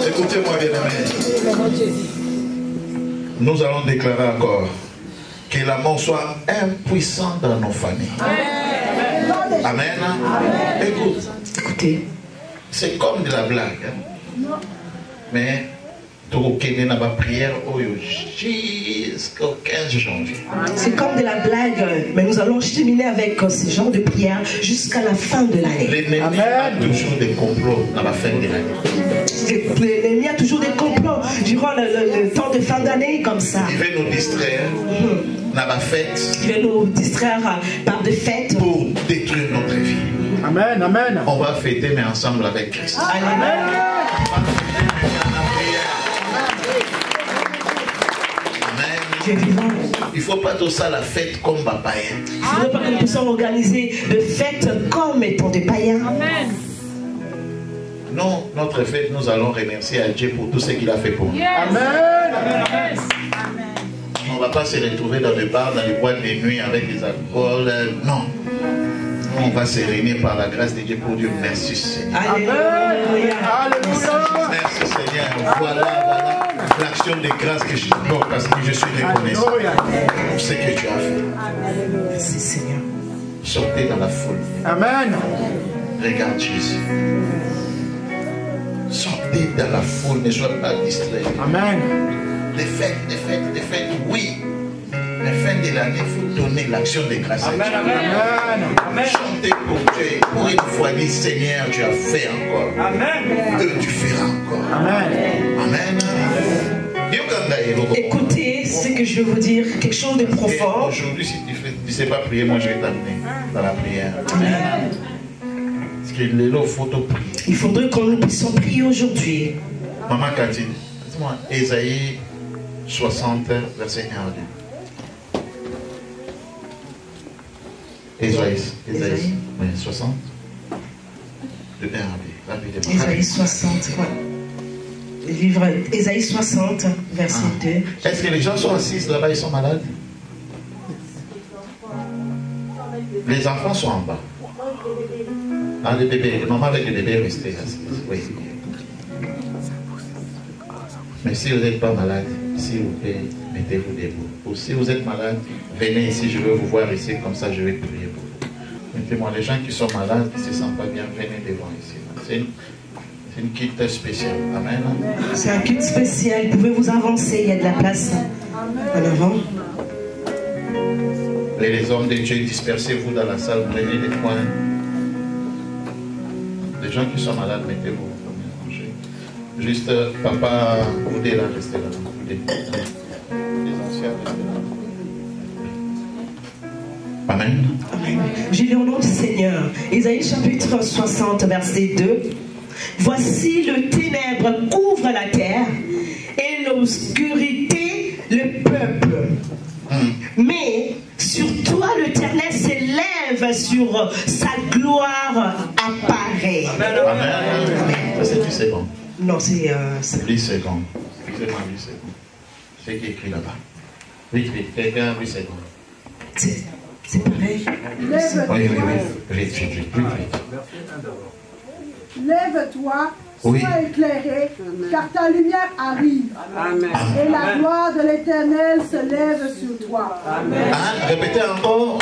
Écoutez-moi bien aimé. Nous allons déclarer encore que la mort soit impuissante dans nos familles. Amen. Écoutez, c'est comme de la blague. Hein? Mais prière jusqu'au 15 janvier. C'est comme de la blague, mais nous allons cheminer avec ce genre de prière jusqu'à la fin de l'année. L'ennemi a toujours des complots à la fin de l'année. L'ennemi a toujours des complots durant le temps de fin d'année comme ça. Il veut nous distraire dans la fête. Il veut nous distraire par des fêtes pour détruire notre vie. Amen, amen. On va fêter mais ensemble avec Christ. Amen. Il ne faut pas tout ça la fête comme des païens. Il ne faudrait pas que nous puissions organiser de fêtes comme étant des païens. Amen. Non, notre fête, nous allons remercier à Dieu pour tout ce qu'il a fait pour nous. Yes. Amen. Amen. On ne va pas se retrouver dans les bars, dans les boîtes de nuit avec des alcools. Non. On va se réunir par la grâce de Dieu pour dire merci Seigneur. Alléluia. Alléluia. Merci Seigneur. Voilà l'action de grâce que je porte parce que je suis reconnaissant pour ce que tu as fait. Merci Seigneur. Sortez dans la foule. Amen. Regarde Jésus. Sortez dans la foule, ne soyez pas distraits. Amen. Des fêtes, oui. La fin de l'année, il faut donner l'action de grâce à Dieu. Amen. Chantez pour Dieu. Pour une fois dire Seigneur, tu as fait encore. Amen. Tu feras encore. Amen. Amen. Écoutez ce que je vais vous dire, quelque chose de profond. Aujourd'hui, si tu ne sais pas prier, moi je vais t'amener dans la prière. Amen. Parce qu'il est là, il faut te prier. Il faudrait que nous puissions prier aujourd'hui. Maman Cathy, dis-moi, Ésaïe 60, verset 1 à 2. Ésaïe, oui, 60. De 1 à 2, rapidement. Ésaïe 60, ouais. Le livre Ésaïe 60, verset 2. Est-ce que les gens sont assis là-bas, ils sont malades? Les enfants sont en bas. Ah, les bébés, les mamans avec les bébés, restez assis. Oui. Mais si vous n'êtes pas malade, s'il vous plaît, mettez-vous debout. Ou si vous êtes malade, venez ici, je veux vous voir ici, comme ça je vais prier pour vous. Mettez-moi, les gens qui sont malades, qui ne se sentent pas bien, venez devant ici. C'est une kit spéciale. Amen. C'est un kit spécial, vous pouvez vous avancer, il y a de la place en avant. Et les hommes de Dieu, dispersez-vous dans la salle, prenez des coins. Les gens qui sont malades, mettez-vous. Juste, papa, vous là, restez là. Les anciens, restez là. Amen. Amen. J'ai lu au nom du Seigneur. Isaïe chapitre 60, verset 2. Voici le ténèbre couvre la terre et l'obscurité le peuple. Mais sur toi l'Éternel s'élève, sur sa gloire apparaît. Amen. Amen. C'est 10 secondes. Non, c'est 10 secondes. Excusez-moi, 10 secondes. C'est qui écrit là-bas. Vite, vite. Quelqu'un, 8 secondes. C'est pareil. Oui. Vite. Lève-toi, sois éclairé, car ta lumière arrive. Amen. Et la gloire de l'Éternel se lève sur toi. Amen. Ah, répétez encore,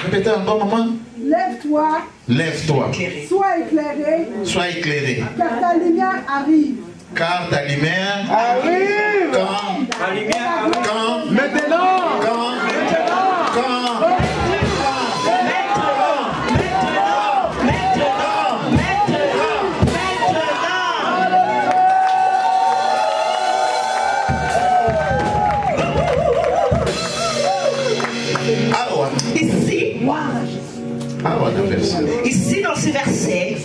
maman. Lève-toi. Sois éclairé. Car ta lumière arrive. Car ta lumière arrive. Quand maintenant. Ici, dans ce verset,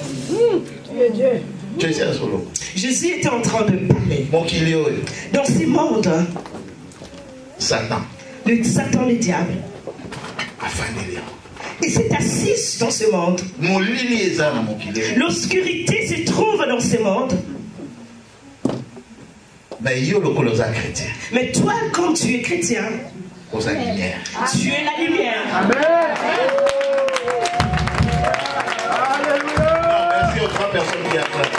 Jésus était en train de parler. Dans ce monde, Satan, le diable, il s'est assis dans ce monde. L'obscurité se trouve dans ce monde. Mais toi, quand tu es chrétien, tu es la lumière. Merci aux 3 personnes qui applaudissent.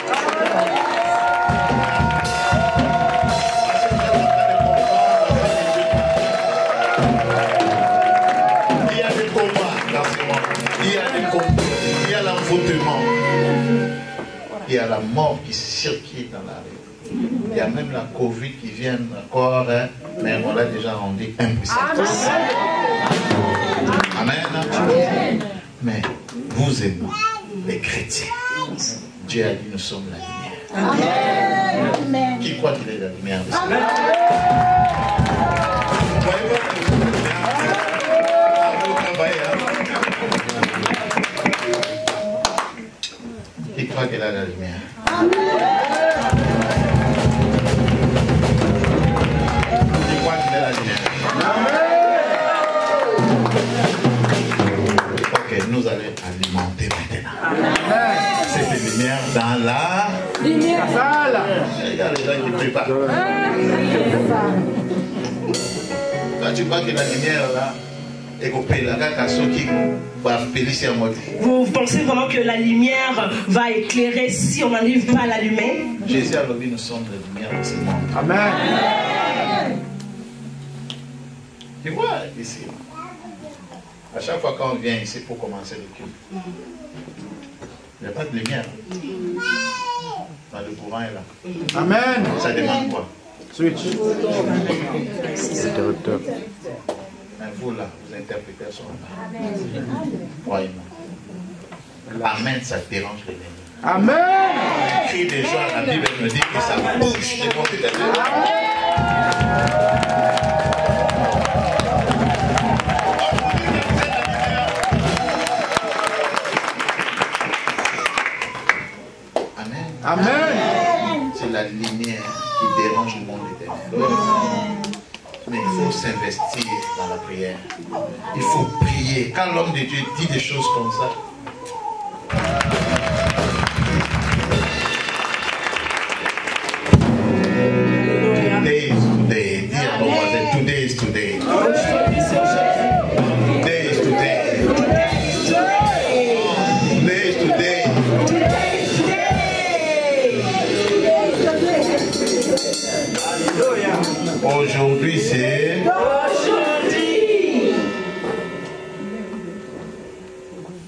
Il y a des combats dans ce monde. Il y a des combats. Il y a l'envoûtement. Il y a la mort qui circule dans la rue. Il y a même la Covid qui vient encore, hein, mais on l'a déjà rendu impuissant. Amen. Amen. Mais vous et moi, les chrétiens, Dieu a dit nous sommes la lumière. Amen. Qui croit qu'il est la lumière? Amen. Qui croit qu'il a la lumière? Amen. Qui croit qu'il est la lumière? Ok, nous allons alimenter maintenant cette lumière dans la lumière. Regarde les gens qui préparent. Quand tu crois que la lumière là, vous pensez vraiment que la lumière va éclairer si on n'arrive pas à l'allumer? Jésus a dit nous sommes la lumière de ce monde. Amen. Tu vois ici, à chaque fois qu'on vient ici pour commencer le culte, il n'y a pas de lumière. Le courant est là. Amen. Ça demande quoi? Switch. Interrupteur. Mais vous là, vous interprétez son nom. Croyez-moi. Amen, ça dérange les ennemis. Amen. Crie des gens, la Bible me dit que ça bouge les portes de Dieu. Amen. Amen. C'est la lumière qui dérange le monde éternel. Mais il faut s'investir dans la prière. Il faut prier. Quand l'homme de Dieu dit des choses comme ça, today is today. Dis à ton voisin, today is today. Today is today. Today is today. Aujourd'hui c'est... Aujourd'hui.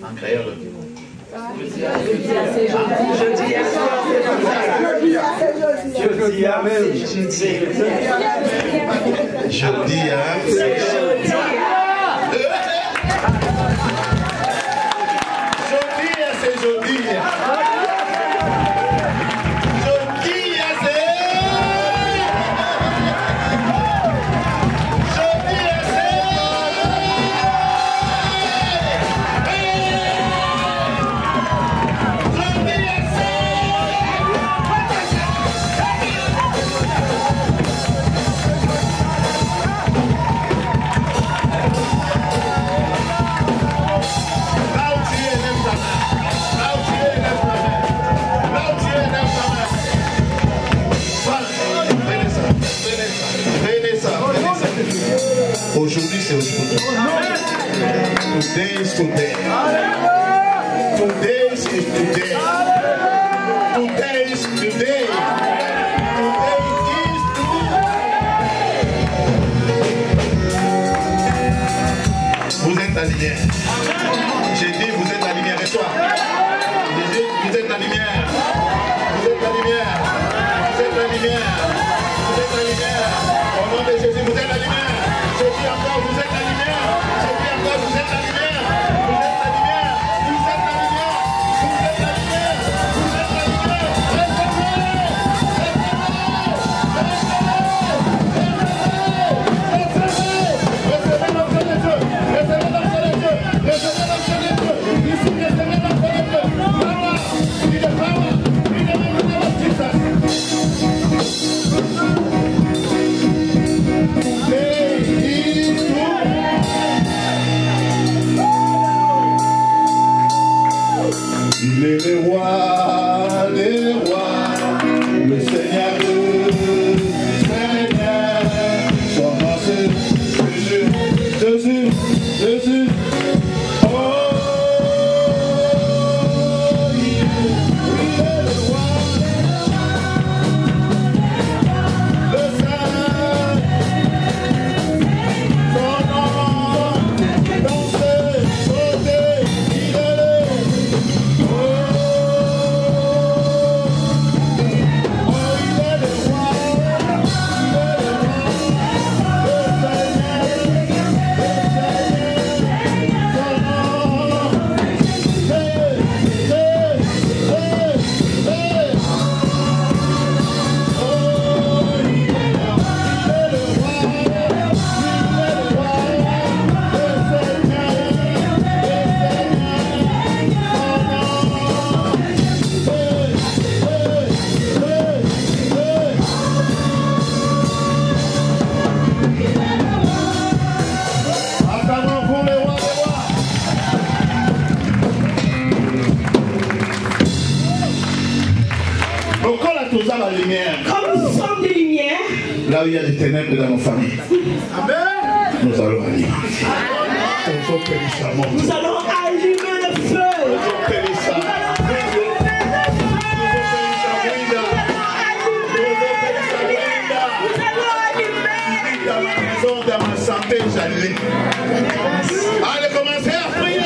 En créole. Jeudi, hein? C'est jeudi. Aujourd'hui, c'est aujourd'hui. Today is today. Today is today. Today is today. Today is today. Vous êtes la lumière. J'ai dit, vous êtes la lumière. Et toi? J'ai dit, vous êtes la lumière. Vous êtes la lumière. Vous êtes la lumière. Vous êtes la lumière. Au nom de Jésus, vous êtes la lumière. Je dis encore, vous êtes la lumière. Je dis encore, vous êtes la lumière. Vous êtes la lumière. Vous êtes la lumière. Vous êtes la lumière. Vous êtes la lumière. Recevez l'onction de Dieu. Recevez l'onction de Dieu. Là où il y a des ténèbres dans nos familles. Nous allons allumer. Nous allons allumer le feu. Dans ma santé, j'allume. Allez, commencez à prier.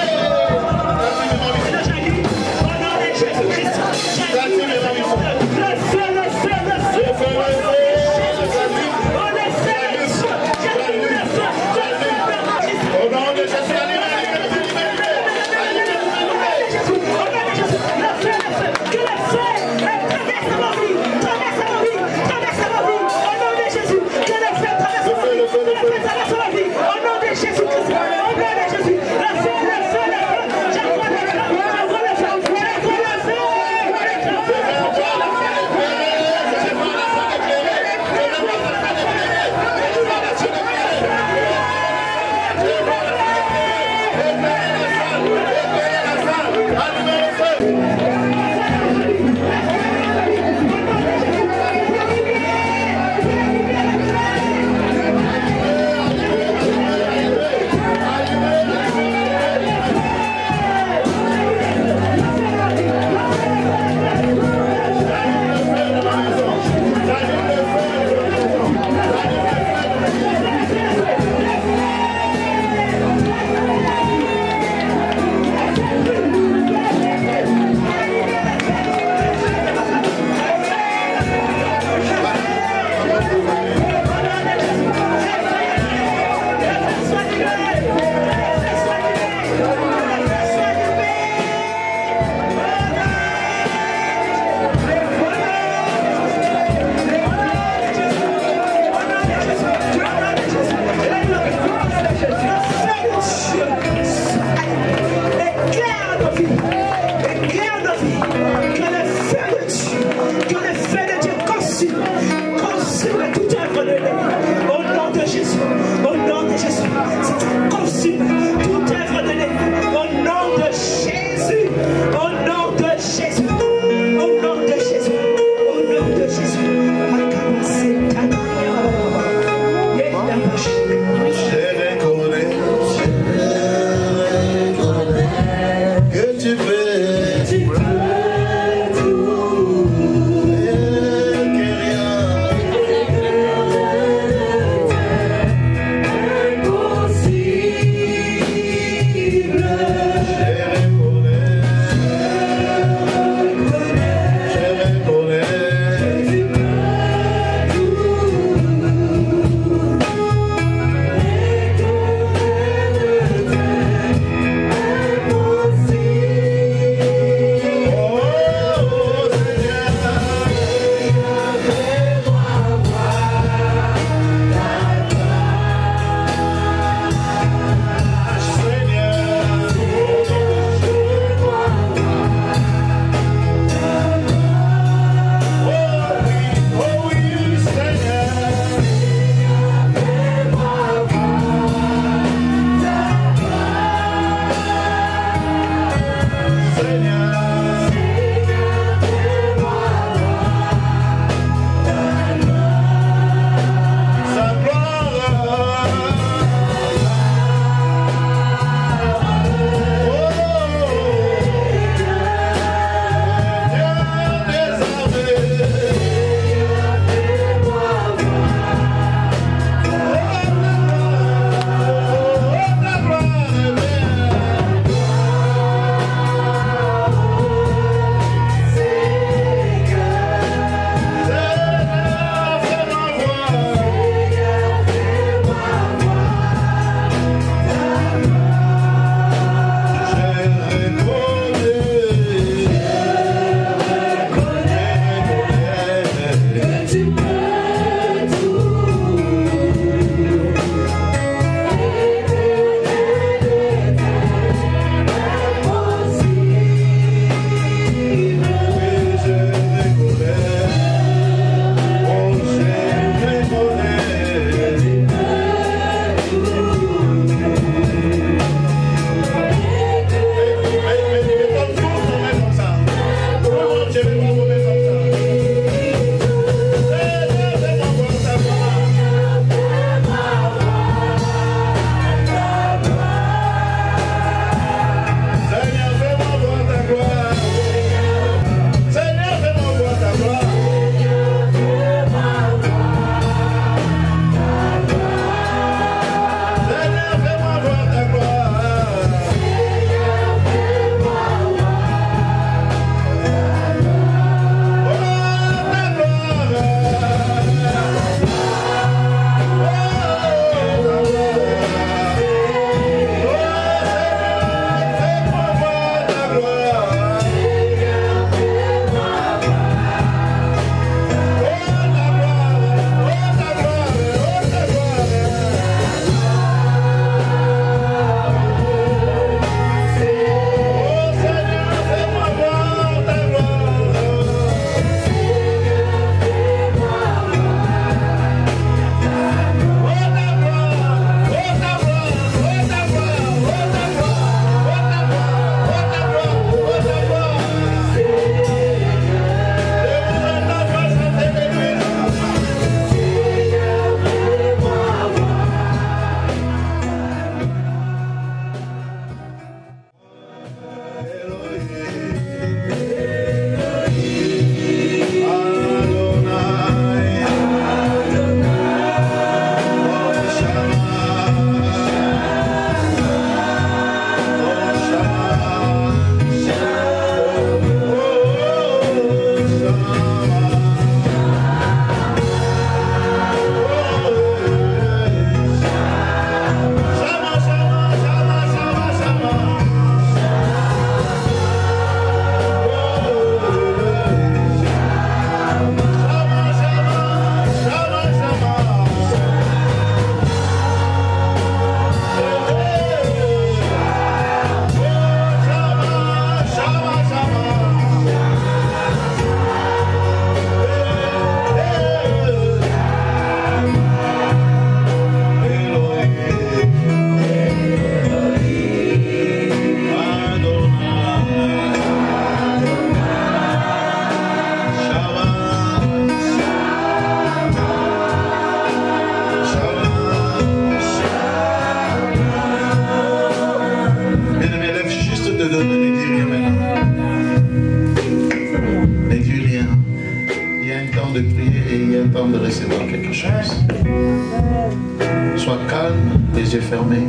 les yeux fermés.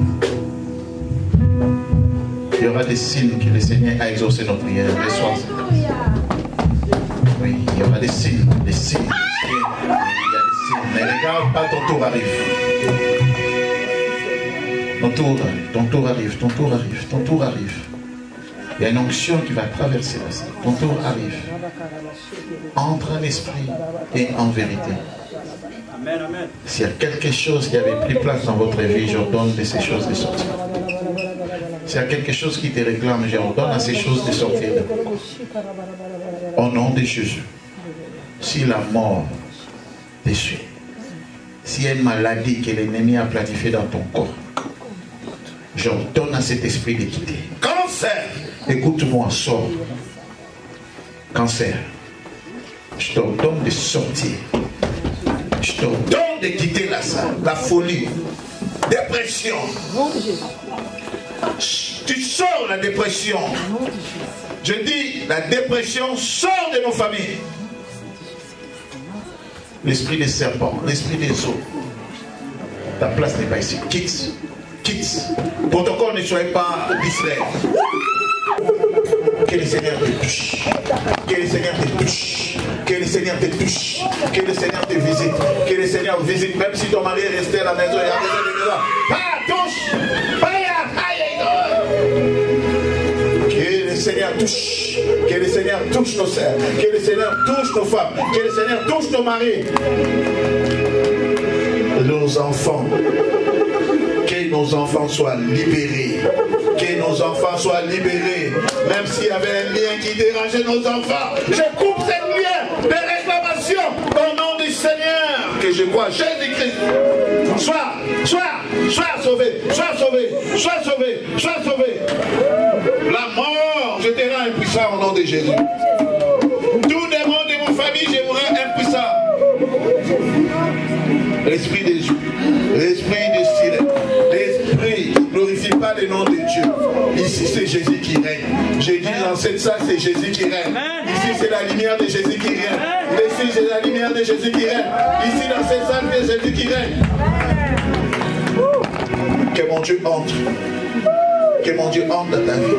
Il y aura des signes que le Seigneur a exaucé nos prières. Les soirs, oui, il y aura des signes, des signes. Il y a des signes. Mais regarde pas, ton tour arrive. Ton tour arrive, ton tour arrive, ton tour arrive, ton tour arrive. Il y a une onction qui va traverser la salle. Ton tour arrive. Entre en esprit et en vérité. S'il y a quelque chose qui avait pris place dans votre vie, j'ordonne de ces choses de sortir. S'il y a quelque chose qui te réclame, j'ordonne à ces choses de sortir. Au nom de Jésus. Si la mort te suit, s'il y a une maladie que l'ennemi a planifiée dans ton corps, j'ordonne à cet esprit de quitter. Cancer, écoute-moi, sors. Cancer, je t'ordonne de sortir. Je t'ordonne de quitter la salle. La folie, dépression. Tu sors la dépression. Je dis, la dépression sort de nos familles. L'esprit des serpents, l'esprit des eaux. Ta place n'est pas ici. Quitte. Quitte. Protocole, ne soyez pas distrait. Que le Seigneur te touche. Que le Seigneur te touche. Que le Seigneur te touche. Que le Seigneur te visite. Que le Seigneur visite. Même si ton mari est resté à la maison, il y a besoin de maison. Ah, touche. Que le Seigneur touche. Que le Seigneur touche nos sœurs. Que le Seigneur touche nos femmes. Que le Seigneur touche nos maris. Nos enfants. Que nos enfants soient libérés. Que nos enfants soient libérés. Même s'il y avait un lien qui dérangeait nos enfants, je coupe ce lien de réclamation au nom du Seigneur. Que je crois Jésus-Christ. Sois sauvé, sois sauvé, sois sauvé, sois sauvé. La mort, je te rends impuissant au nom de Jésus. Tout démon de mon famille, je vous rends impuissant. L'esprit des Dieu, l'esprit des silence, l'esprit ne glorifie pas le nom de Dieu. Ici c'est Jésus qui règne. J'ai dit dans cette salle c'est Jésus qui règne. Ici c'est la lumière de Jésus qui règne. Ici c'est la lumière de Jésus qui règne. Ici dans cette salle c'est Jésus qui règne. Que mon Dieu entre. Que mon Dieu entre dans ta vie.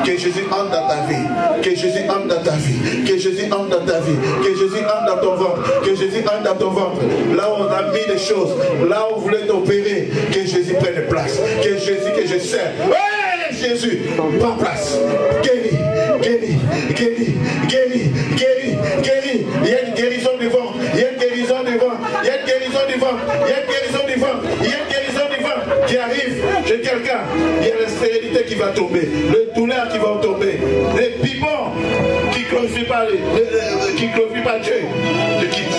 Que Jésus entre dans ta vie. Que Jésus entre dans ta vie. Que Jésus entre dans ta vie. Que Jésus entre dans ton ventre. Que Jésus entre dans ton ventre. Là où on a mis des choses. Là où on voulait t'opérer. Que Jésus prenne place. Que Jésus, que je sers. Ouais, Jésus, prends place. Guéris, guéris, guéris, guéris, guéris, guéris. Il y a une guérison du ventre. Il y a une guérison du ventre. Il y a une guérison du ventre. Il y a une guérison du ventre. Il y a une guérison du ventre qui arrive chez quelqu'un. Il y a la stérilité qui va tomber. Le douleur qui va tomber. Les piments qui ne glorifient pas, qui glorifient pas Dieu. Je quitte.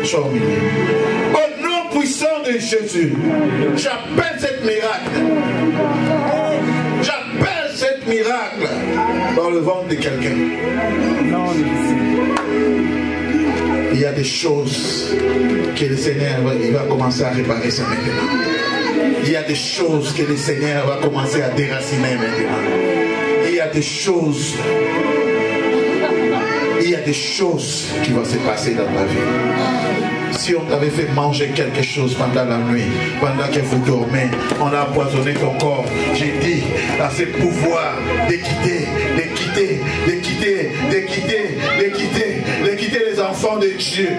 Sois au milieu. Au nom puissant de Jésus, j'appelle cette miracle. J'appelle cette miracle dans le ventre de quelqu'un. Il y a des choses que le Seigneur il va commencer à réparer ça maintenant. Il y a des choses que le Seigneur va commencer à déraciner maintenant. Il y a des choses. Il y a des choses qui vont se passer dans ta vie. Si on t'avait fait manger quelque chose pendant la nuit, pendant que vous dormez, on a empoisonné ton corps. J'ai dit à ce pouvoir de quitter les enfants de Dieu.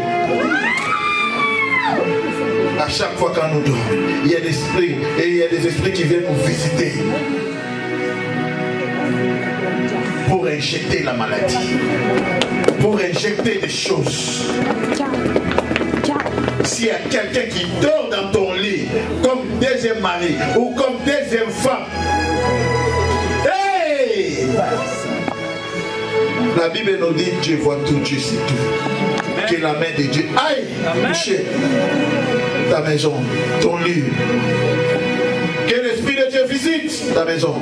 À chaque fois qu'on nous dort, il y a des esprits et il y a des esprits qui viennent nous visiter pour injecter la maladie, pour injecter des choses. S'il y a quelqu'un qui dort dans ton lit comme deuxième mari ou comme deuxième femme, hey! La Bible nous dit Dieu voit tout, Dieu sait tout. Que la main de Dieu aille toucher ta maison, ton lit. Que l'Esprit de Dieu visite ta maison.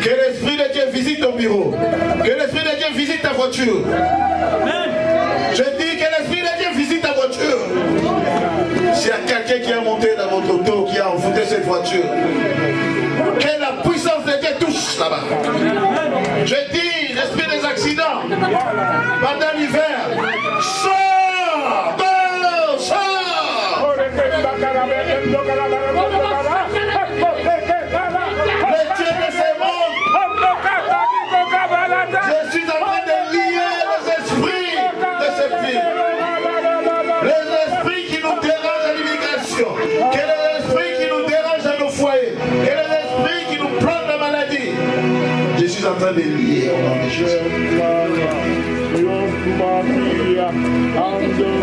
Que l'Esprit de Dieu visite ton bureau. Que l'Esprit de Dieu visite ta voiture. Je dis que l'Esprit de Dieu visite ta voiture. S'il y a quelqu'un qui a monté dans votre auto, qui a envoûté cette voiture, que la puissance de Dieu touche là-bas. Je dis, l'esprit des accidents, pendant l'hiver, sors! dieux de ce monde. Je suis en train de lier les esprits de ce pays. Les esprits qui nous dérangent à l'immigration. Quel est l'esprit qui nous dérange à nos foyers? Quel est l'esprit qui nous plante la maladie? Je suis en train de lier au nom de Jésus.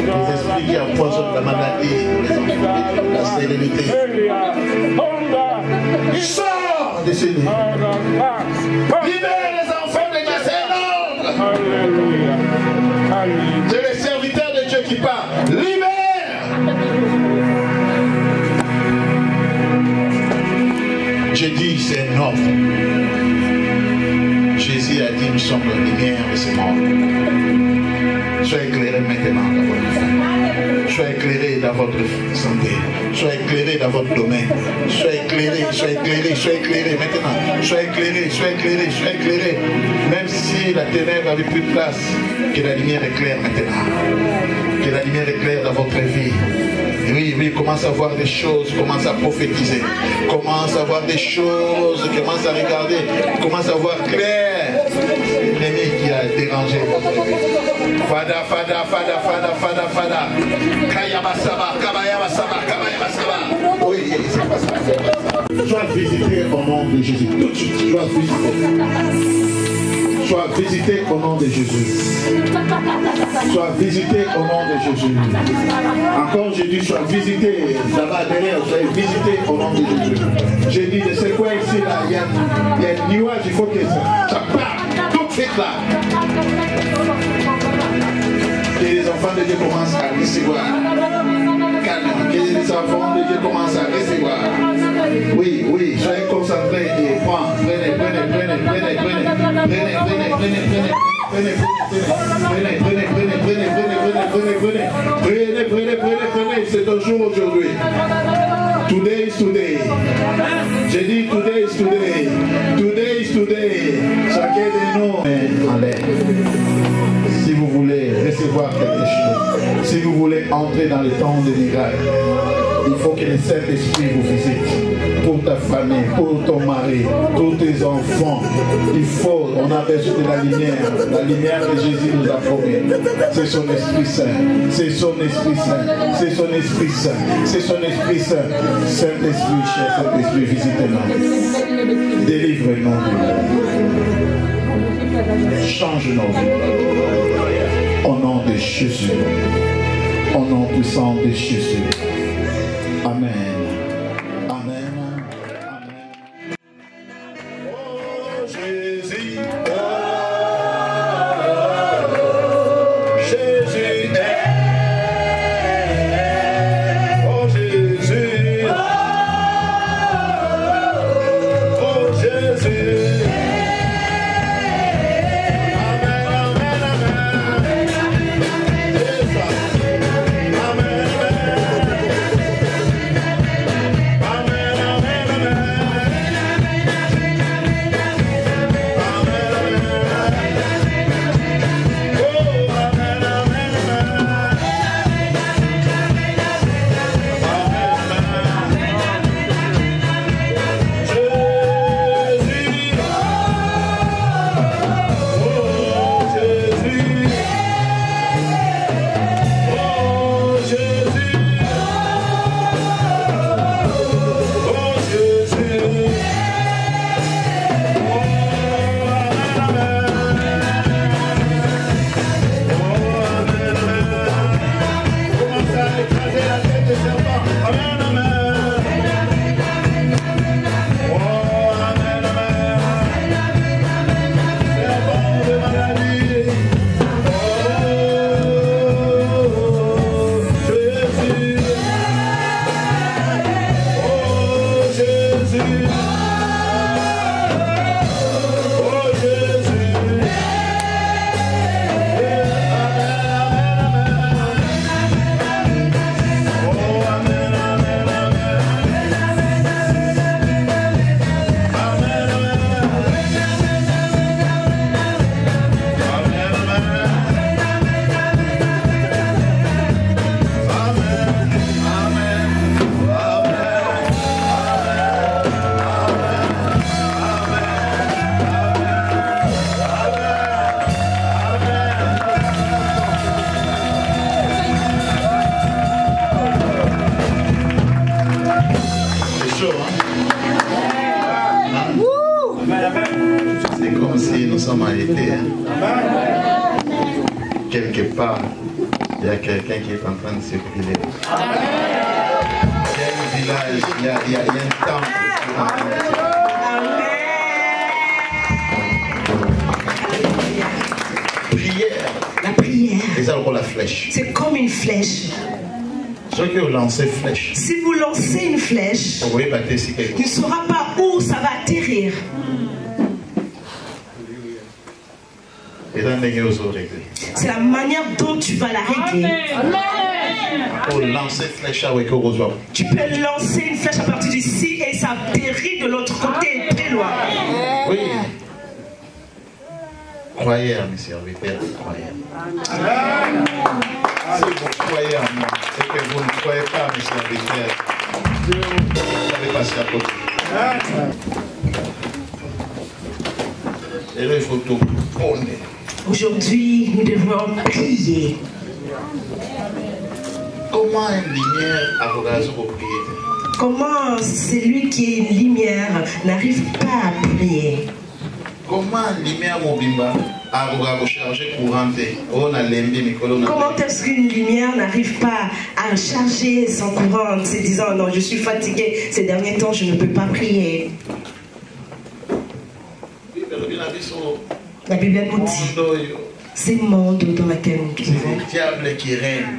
Les esprits qui empoisonnent la maladie, la stérilité. Sors de ces nuits. Libère les enfants de Dieu, c'est l'ordre. C'est les serviteurs de Dieu qui parlent. Libère. J'ai dit, c'est un ordre. Jésus a dit, nous sommes la lumière de ce monde. Soyez éclairés maintenant dans votre vie. Soyez éclairés dans votre santé. Soyez éclairés dans votre domaine. Soyez éclairés, soyez éclairés, soyez éclairés maintenant. Soyez éclairés, soyez éclairés, soyez éclairés. Même si la ténèbre n'avait plus de place, que la lumière éclaire maintenant. Que la lumière éclaire dans votre vie. Oui, oui, commence à voir des choses, commence à prophétiser, commence à voir des choses, commence à regarder, commence à voir clair. L'ennemi qui a dérangé. Fada, fada, fada, fada, fada, fada. Kayabasaba, kabayabasaba, kabayabasaba. Oui, c'est pas ça. Sois visité au nom de Jésus. Tout de suite, sois visité. Sois visité au nom de Jésus. Sois visité au nom de Jésus. Encore j'ai dit, sois visité. Là-bas derrière, sois visité au nom de Jésus. J'ai dit, c'est quoi ici là? Il y a un nuage, il faut que ça parte tout de suite là. Que les enfants de Dieu commencent à recevoir. Calme. Que les enfants de Dieu commencent à recevoir. Oui, oui, soyez concentrés et prenez, c'est un jour aujourd'hui. Today is today. J'ai dit today is today. Today is today. Chacun de nous en l'air. Si vous voulez recevoir quelque chose, si vous voulez entrer dans le temps des miracles, il faut que le Saint-Esprit vous visite. Pour ta famille, pour ton mari, pour tes enfants. Il faut, on a besoin de la lumière que Jésus nous a promis. C'est son Esprit Saint, c'est son Esprit Saint, c'est son Esprit Saint, c'est son Esprit Saint. Saint-Esprit, cher Saint-Esprit, visitez-nous. Délivre-nous. Change nos vies. Au nom de Jésus. Au nom puissant de Jésus. Amen. Amen. personnalité. Hein. Quelque part, il y a quelqu'un qui est en train de se brûler. Il y a un village, il y a un temple. Prière. La prière. Et ça, on la flèche. C'est comme une flèche. Ceux qui ont lancé flèche. Si vous lancez une flèche, tu ne sauras pas où ça va atterrir. C'est la manière dont tu vas la régler. Tu peux lancer une flèche à partir d'ici et ça atterrit de l'autre côté, très loin. Oui. Croyez à mes serviteurs, croyez. Si vous croyez à moi, c'est que vous ne croyez pas à mes serviteurs. Vous allez passer à côté. Et là, il faut tout prôner. Aujourd'hui, nous devons prier. Comment une lumière a regardé pour prier? Comment celui qui est une lumière n'arrive pas à prier? Comment une lumière mobimba a rechargé courant? Comment est-ce qu'une lumière n'arrive pas à charger son courant, se disant non, je suis fatigué, ces derniers temps je ne peux pas prier? La Bible nous dit, ces mondes dans lesquels nous vivons,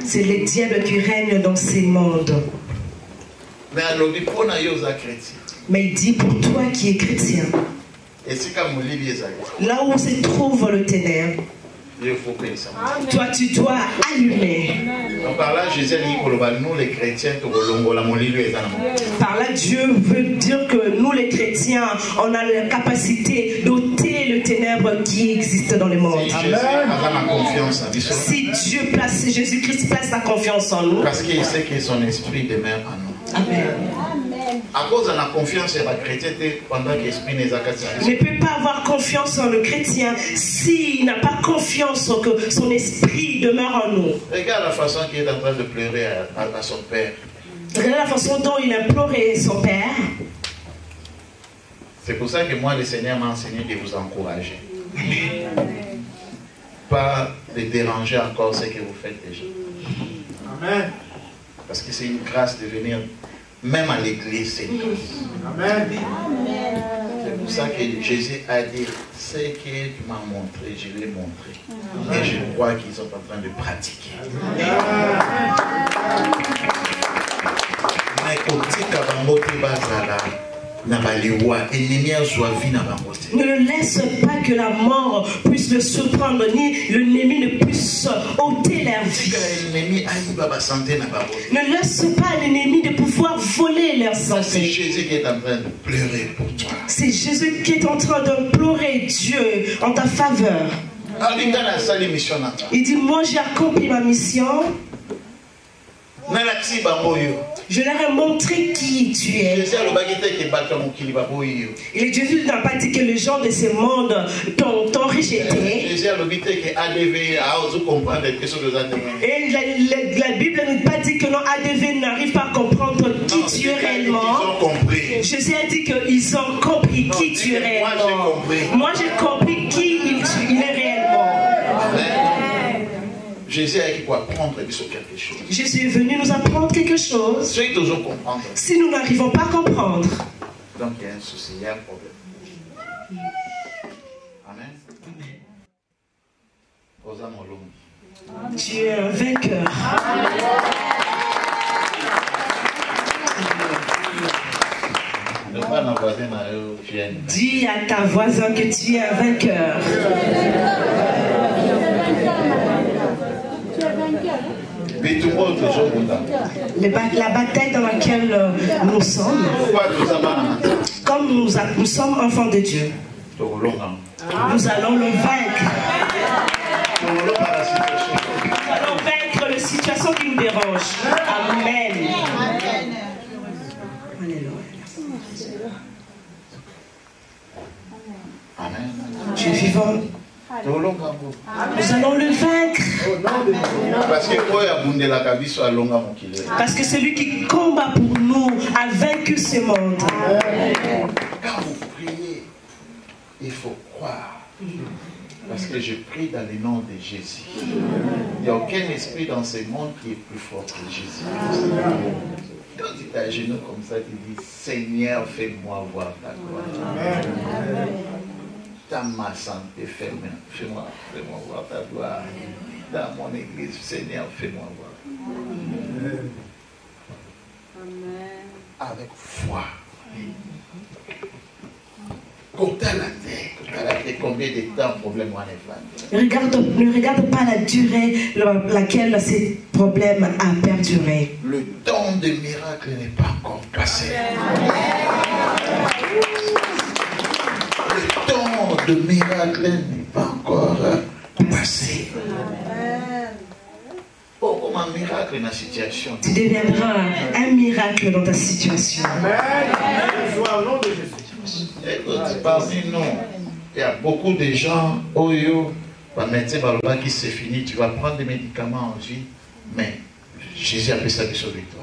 c'est les diables qui règnent dans ces mondes. Mais il dit pour toi qui es chrétien, là où se trouve le ténèbre, toi tu dois allumer. Par là, Jésus dit que nous les chrétiens, par là, Dieu veut dire que nous les chrétiens, on a la capacité d'ôter le ténèbre qui existe dans le monde. Si Dieu place, Jésus-Christ place sa confiance en nous. Parce qu'il sait que son esprit demeure en nous. Amen. À cause de la confiance et la chrétienté, pendant que l'esprit n'est pas. Ne peut pas avoir confiance en le chrétien s'il n'a pas confiance que son esprit demeure en nous. Regarde la façon qu'il est en train de pleurer à son père. Regarde la façon dont il implorait son père. C'est pour ça que moi, le Seigneur m'a enseigné de vous encourager. Pas de déranger encore ce que vous faites déjà. Amen. Parce que c'est une grâce de venir. Même à l'église, c'est une grâce. Amen. C'est pour ça que Jésus a dit, ce que tu m'as montré, je l'ai montré. Et je crois qu'ils sont en train de pratiquer. Mais ne le laisse pas que la mort puisse le surprendre, ni l'ennemi ne puisse ôter leur vie. Ne laisse pas l'ennemi de pouvoir voler leur santé. C'est Jésus qui est en train de pleurer pour toi. C'est Jésus qui est en train de pleurer Dieu en ta faveur. Il dit, moi j'ai accompli ma mission. Je leur ai montré qui tu es. Et Jésus n'a pas dit que les gens de ce monde t'ont rejeté. Et la Bible ne nous pas dit que non, ADV n'arrive pas à comprendre qui tu es réellement. Jésus a dit qu'ils ont compris qui tu es réellement. Moi j'ai compris qui il est réellement. Jésus a dit pour apprendre quelque chose. Jésus est venu nous apprendre quelque chose. Si nous n'arrivons pas à comprendre, donc il y a un souci, il y a un problème. Amen. Tu es un vainqueur. Dis à ta voisin que tu es un vainqueur. La bataille dans laquelle nous sommes, comme nous sommes enfants de Dieu, nous allons le vaincre. Nous allons vaincre les situations qui nous dérangent. Amen. Amen. Dieu vivant. Nous allons le vaincre. Parce que celui qui combat pour nous a vaincu ce monde. Quand vous priez, il faut croire. Parce que je prie dans le nom de Jésus. Il n'y a aucun esprit dans ce monde qui est plus fort que Jésus. Quand tu es à genoux comme ça, tu dis, Seigneur, fais-moi voir ta gloire. Dans ma santé, fais-moi voir ta gloire. Dans mon église, Seigneur, fais-moi voir. Avec foi. Comptez à la terre, combien de temps problème on est fan. Ne regarde pas la durée laquelle ce problème a perduré. Le temps de miracle n'est pas encore passé. Le temps de miracle n'est pas encore passé. Oh, comme un miracle dans la situation. Tu deviendras un miracle dans ta situation. Amen. Au nom de Jésus. Écoute, parmi nous, il y a beaucoup de gens, médecin qui c'est fini, tu vas prendre des médicaments en vie, mais Jésus a fait ça de sauver toi.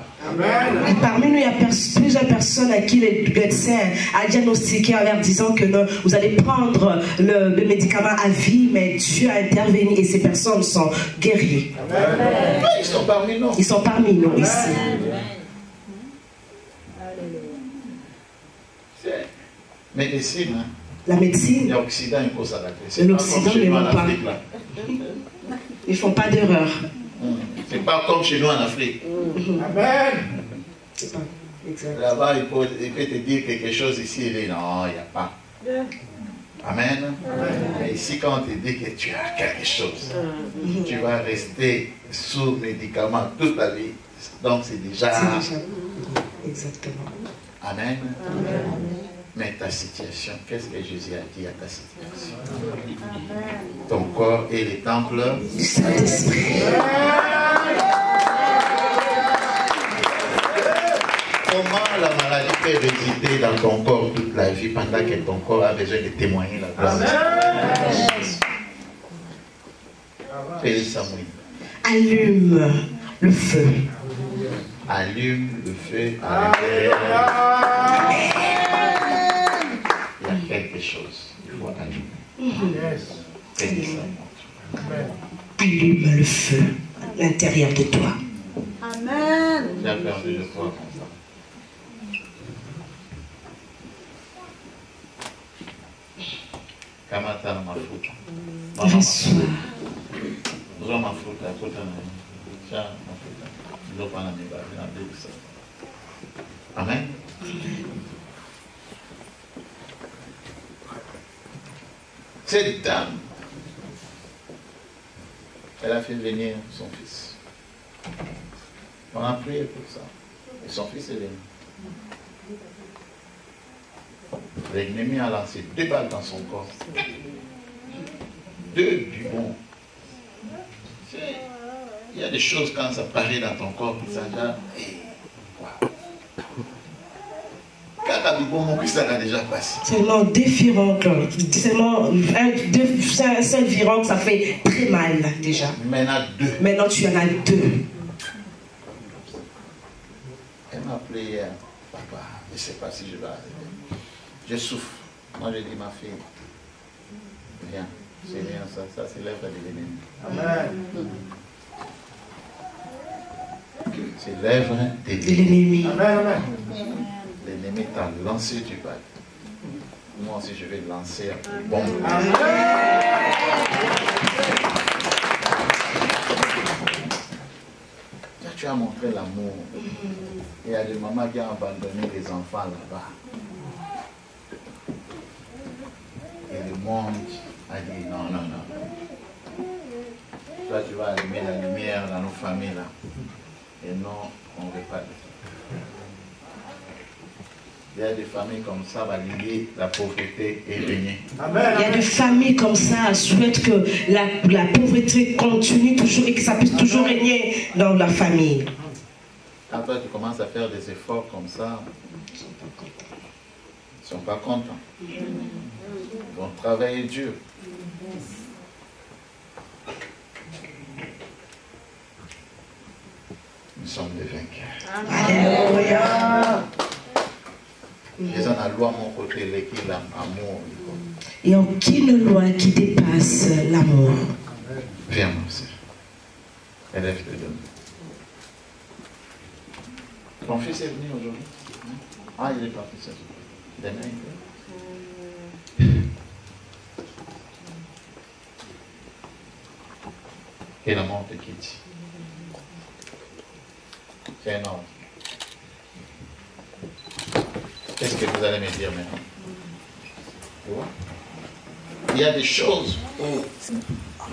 Et parmi nous, il y a plusieurs personnes à qui le médecin a diagnostiqué en leur disant que non, vous allez prendre le médicament à vie, mais Dieu a intervenu et ces personnes sont guéries. Amen. Ils sont parmi nous. Ils sont parmi nous ici. Médecine, hein? La médecine. L'Occident impose à la clé. L'Occident ne ment pas. Ils ne font pas d'erreur. C'est pas comme chez nous en Afrique. Amen. Là-bas, il peut te dire quelque chose ici, il dit non, il n'y a pas. Amen. Mais ici, quand on te dit que tu as quelque chose, tu vas rester sous médicament toute ta vie. Donc c'est déjà. Exactement. Amen. Mais ta situation, qu'est-ce que Jésus a dit à ta situation? Ton corps est le temple du Saint-Esprit. Comment la maladie peut résister dans ton corps toute la vie pendant que ton corps a besoin de témoigner la gloire? Allume le feu. Allume le feu à l'intérieur. Il y a quelque chose qu'il faut allumer. Allume le feu à l'intérieur de toi. Amen. Tu as perdu le corps comme ça. Kamata na mafuta. Reçois. Uzo mafuta, kuta na cha mafuta. Ndopa na mibali na bisa. Amen. Cette dame, elle a fait venir son fils. On a prié pour ça. Et son fils est venu. L'ennemi a lancé 2 balles dans son corps. 2 bubons. Il y a des choses quand ça paraît dans ton corps, puis ça déjà. Ça a déjà passé. Seulement 2 vironques. Seulement un seul vironque, ça fait très mal déjà. Maintenant 2. Maintenant tu en as 2. Elle m'a appelé hier. Papa, je ne sais pas si je vais arriver. Je souffre. Moi je dis ma fille. Viens. C'est bien ça c'est l'œuvre de l'ennemi. Amen. C'est l'œuvre de l'ennemi. Amen, amen. L'ennemi t'a lancé du bac. Moi aussi je vais lancer un bon. Tu as montré l'amour. Il y a des mamans qui ont abandonné les enfants là-bas. Et le monde a dit non, non, non. Toi tu vas allumer la lumière dans nos familles là. Et non, on ne veut pas de ça. Il y a des familles comme ça, valider la pauvreté et régner. Il y a des familles comme ça souhaitent que la pauvreté continue toujours et que ça puisse toujours régner dans la famille. Quand toi tu commences à faire des efforts comme ça, ils ne sont pas contents. Ils vont travailler dur. Nous sommes des vainqueurs. Alléluia. Les en a loi mon côté qui l'amour. Il n'y a aucune loi qui dépasse l'amour. Viens, mon sœur. Élève-toi de nous. Ton fils est venu aujourd'hui? Ah, il est parti ce jour. Demain, il peut. Que l'amour te quitte. C'est un ordre. Qu'est-ce que vous allez me dire maintenant? Tu vois? Il y a des choses où,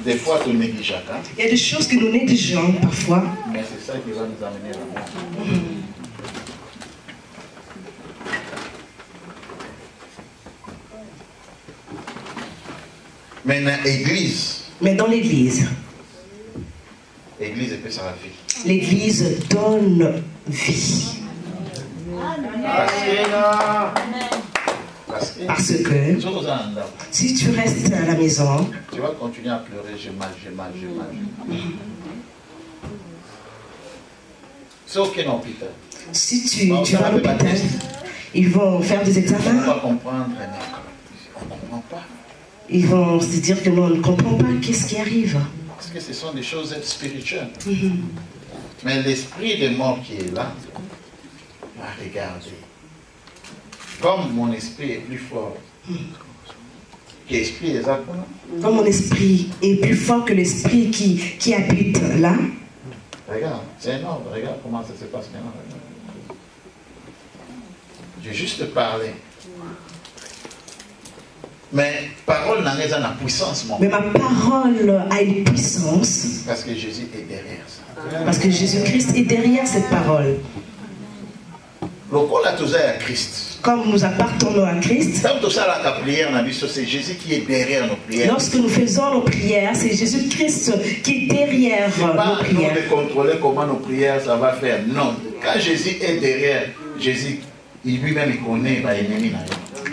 des fois, tu négliges. Hein? Il y a des choses que nous négligeons parfois. Mais c'est ça qui va nous amener à l'amour. Maintenant, Église. Mais dans l'Église. L'église est que ça va vie. L'Église donne vie. Parce que si tu restes à la maison, tu vas continuer à pleurer, j'ai mal, j'ai mal, j'ai mal. C'est aucun hôpital. Si tu vas à l'hôpital, ils vont faire des examens. On va comprendre, on ne comprend pas. Ils vont se dire que non, on ne comprend pas qu'est-ce qui arrive. Parce que ce sont des choses spirituelles. Mais l'esprit de mort qui est là, va regarder. Comme mon esprit est plus fort que l'esprit exactement. Comme mon esprit est plus fort que l'esprit qui habite là. Regarde, c'est énorme. Regarde comment ça se passe maintenant. J'ai juste parlé. Mais parole n'a pas la puissance, mon. Mais ma parole a une puissance. Parce que Jésus est derrière ça. Parce que Jésus-Christ est derrière cette parole. Comme nous appartenons à Christ, c'est Jésus qui est derrière nos prières. Lorsque nous faisons nos prières, c'est Jésus-Christ qui est derrière nos prières. Nous de contrôler comment nos prières ça va faire. Non. Quand Jésus est derrière, Jésus lui-même il connaît l'ennemi.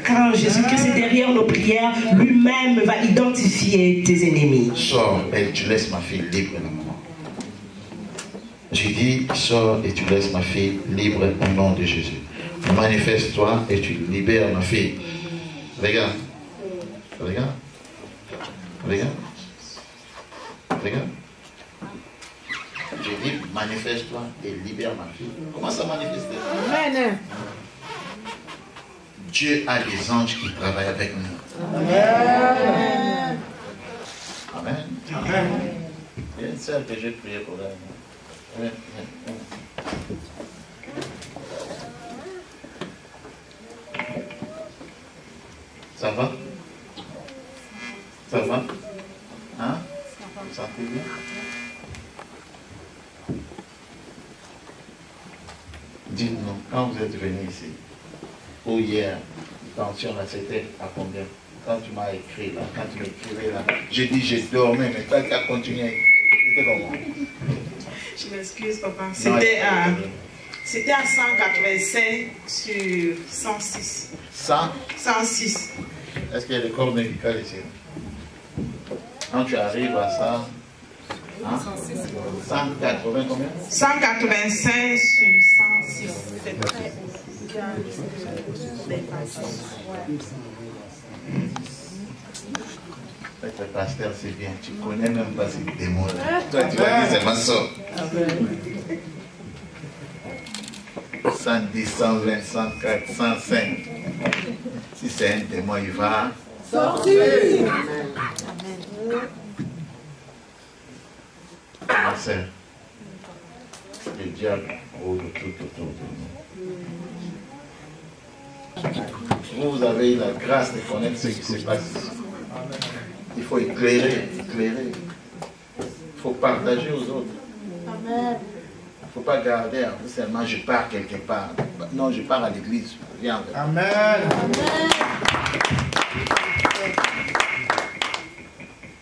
Quand Jésus-Christ est derrière nos prières, lui-même va identifier tes ennemis. Sors et tu laisses ma fille libre dans le moment. J'ai dit, sors et tu laisses ma fille libre au nom de Jésus. Manifeste-toi et tu libères ma fille. Regarde. Regarde. Regarde. Regarde. J'ai dit, manifeste-toi et libère ma fille. Comment ça manifester? Amen. Dieu a des anges qui travaillent avec nous. Amen. Amen. Amen. Il y a une sœur que j'ai prié pour elle. Ça va? Ça va? Hein? Vous sentez bien? Dites-nous, quand vous êtes venu ici, ou hier, l'attention là, c'était à combien? Quand tu m'as écrit là, quand tu m'écrivais là, j'ai dit j'ai dormi, mais toi tu as continué à écrire. C'était comment? Je m'excuse, papa. C'était à 185 sur 106. 106. Est-ce qu'il y a des corps médicaux ici? Quand tu arrives à ça, hein? 180 combien? 185 sur 106. C'est très le pasteur, c'est bien. Tu connais même pas ces démons-là. Toi, tu vas dire c'est ma soeur. 110, 120, 104, 105. Si c'est un démon, il va sortir. Ma soeur, le diable rôde tout autour de nous. Vous avez eu la grâce de connaître ce qui se passe ici. Il faut éclairer. Il faut partager aux autres. Amen. Il ne faut pas garder seulement je pars quelque part. Non, je pars à l'église. Viens. Amen.